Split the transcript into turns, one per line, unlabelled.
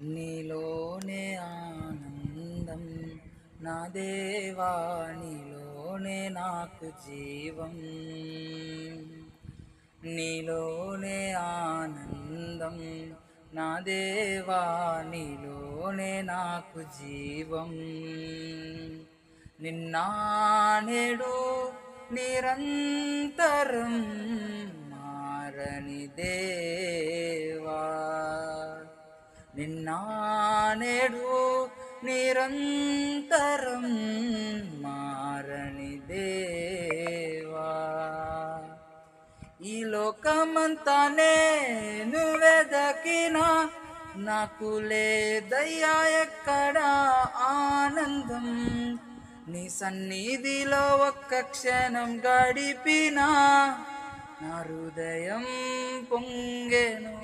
నీలోనే ఆనందం నా దేవా, నీలోనే నాకు జీవం. నీలోనే ఆనందం నా దేవా, నీలోనే నాకు జీవం. నిన్నా నేడు నిరంతరం మారని దేవా, నిన్నా నేడు నిరంతరం మారని దేవా. ఈ లోకమంతా నేను వెదకినా నాకు లేదయ్యా ఎక్కడా ఆనందం. నీ సన్నిధిలో ఒక్క క్షణం గడిపినా నా హృదయం పొంగెను.